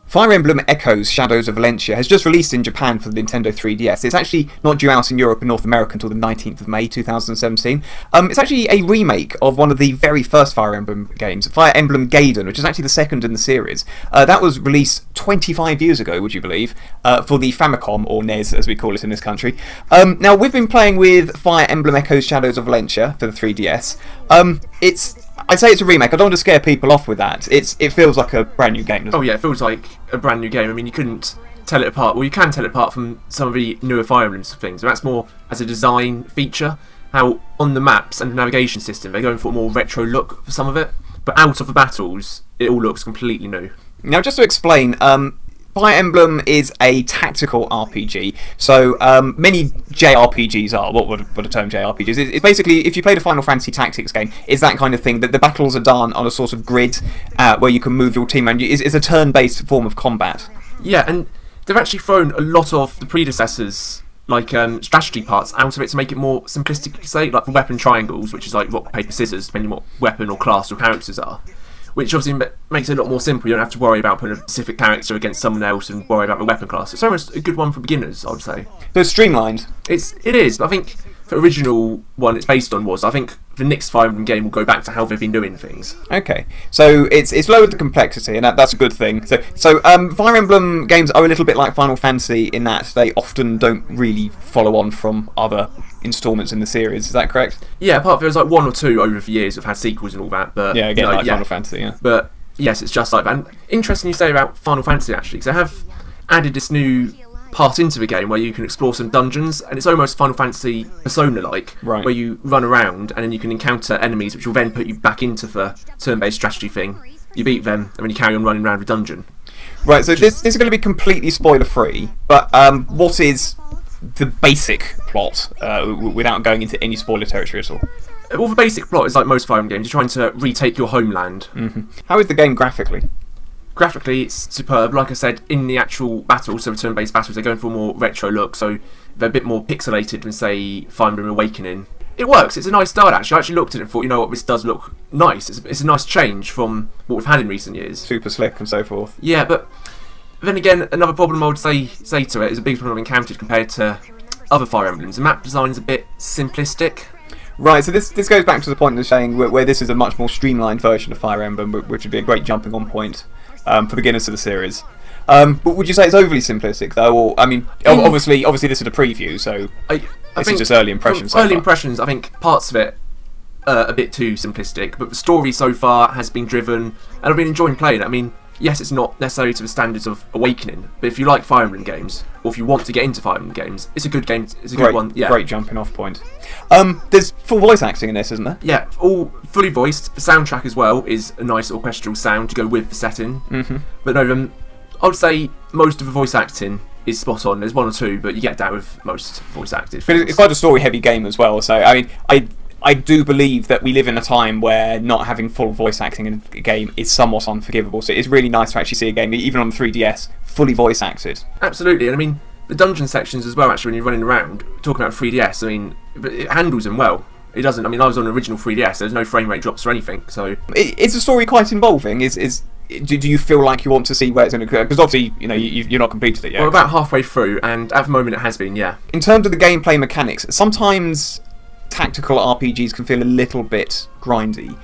Fire Emblem Echoes Shadows of Valentia has just released in Japan for the Nintendo 3DS. It's actually not due out in Europe and North America until the 19th of May 2017. It's actually a remake of one of the very first Fire Emblem games, Fire Emblem Gaiden, which is actually the second in the series. That was released 25 years ago, would you believe, for the Famicom, or NES as we call it in this country. Now, we've been playing with Fire Emblem Echoes Shadows of Valentia for the 3DS. I'd say it's a remake. I don't want to scare people off with that. It feels like a brand new game, doesn't it? Oh yeah, it feels like a brand new game. I mean, you couldn't tell it apart. Well, you can tell it apart from some of the newer Fire Emblem things. But that's more as a design feature. How on the maps and the navigation system, they're going for a more retro look for some of it. But out of the battles, it all looks completely new. Now, just to explain, Fire Emblem is a tactical RPG, so many JRPGs are. What a term JRPG is. It's basically, if you played a Final Fantasy Tactics game, it's that kind of thing, that the battles are done on a sort of grid where you can move your team around. It's a turn-based form of combat. Yeah, and they've actually thrown a lot of the predecessors, like strategy parts, out of it to make it more simplistic, you could say, like the weapon triangles, which is like rock, paper, scissors, depending on what weapon or class your characters are. Which obviously makes it a lot more simple. You don't have to worry about putting a specific character against someone else and worry about the weapon class. It's almost a good one for beginners, I would say. So it's streamlined. It is, but I think the original one it's based on was, I think the next Fire Emblem game will go back to how they've been doing things. Okay, so it's lowered the complexity, and that's a good thing. So Fire Emblem games are a little bit like Final Fantasy in that they often don't really follow on from other installments in the series. Is that correct? Yeah, apart from there's like one or two over the years have had sequels and all that. But yeah, again, like Final Fantasy. Yeah. But yes, it's just like that. And interesting you say about Final Fantasy actually, because they have added this new part into the game where you can explore some dungeons, and it's almost Final Fantasy Persona-like, right, where you run around and then you can encounter enemies which will then put you back into the turn-based strategy thing. You beat them, and then you carry on running around the dungeon. Right, so this is going to be completely spoiler-free, but what is the basic plot, without going into any spoiler territory at all? Well, the basic plot is like most Fire Emblem games. You're trying to retake your homeland. Mm-hmm. How is the game graphically? Graphically, it's superb. Like I said, in the actual battles, so turn-based battles, they're going for a more retro look, so they're a bit more pixelated than, say, Fire Emblem Awakening. It works. It's a nice start, actually. I actually looked at it and thought, you know what, this does look nice. It's a nice change from what we've had in recent years. Super slick and so forth. Yeah, but then again, another problem I would say to it is a big problem I've encountered compared to other Fire Emblems. The map design is a bit simplistic. Right, so this goes back to the point of saying where this is a much more streamlined version of Fire Emblem, which would be a great jumping on point for beginners to the series. But would you say it's overly simplistic, though? Or, I mean, obviously this is a preview, so this is just early impressions. Early impressions, I think parts of it are a bit too simplistic, but the story so far has been driven, and I've been enjoying playing it. I mean, yes, it's not necessarily to the standards of Awakening, but if you like Fire Emblem games, or if you want to get into Fire Emblem games, it's a good game. It's a good one. Yeah, great jumping off point. There's full voice acting in this, isn't there? Yeah, all fully voiced. The soundtrack as well is a nice orchestral sound to go with the setting. Mm-hmm. But no, I would say most of the voice acting is spot on. There's one or two, but you get that with most voice acted. But it's quite a story-heavy game as well. So I mean, I do believe that we live in a time where not having full voice acting in a game is somewhat unforgivable. So it's really nice to actually see a game, even on the 3DS, fully voice acted. Absolutely, and I mean the dungeon sections as well. Actually, when you're running around, talking about 3DS, I mean it handles them well. It doesn't. I mean, I was on the original 3DS. There's no frame rate drops or anything. So is the story quite involving? Do you feel like you want to see where it's going to go? Because obviously, you know, you're not completed it yet. We're about halfway through, and at the moment it has been, yeah. In terms of the gameplay mechanics, sometimes tactical RPGs can feel a little bit grindy.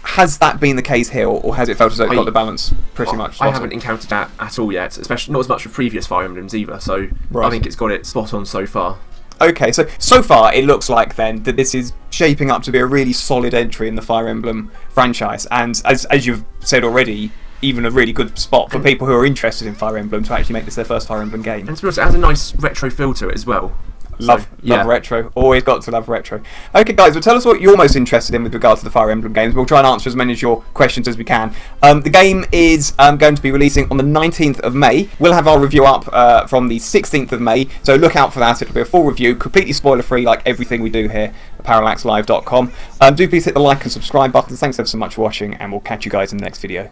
Has that been the case here, or has it felt as though it's got the balance pretty much? I haven't encountered that at all yet, especially not as much with previous Fire Emblems either, so right. I think it's got it spot on so far. Okay, so far it looks like then that this is shaping up to be a really solid entry in the Fire Emblem franchise, and as you've said already, even a really good spot for people who are interested in Fire Emblem to actually make this their first Fire Emblem game. And to be honest, it has a nice retro feel to it as well. Love retro. Always got to love retro. Okay, guys, well, tell us what you're most interested in with regards to the Fire Emblem games. We'll try and answer as many of your questions as we can. The game is going to be releasing on the 19th of May. We'll have our review up from the 16th of May, so look out for that. It'll be a full review, completely spoiler-free, like everything we do here at parallaxlive.com. Do please hit the like and subscribe button. Thanks ever so much for watching, and we'll catch you guys in the next video.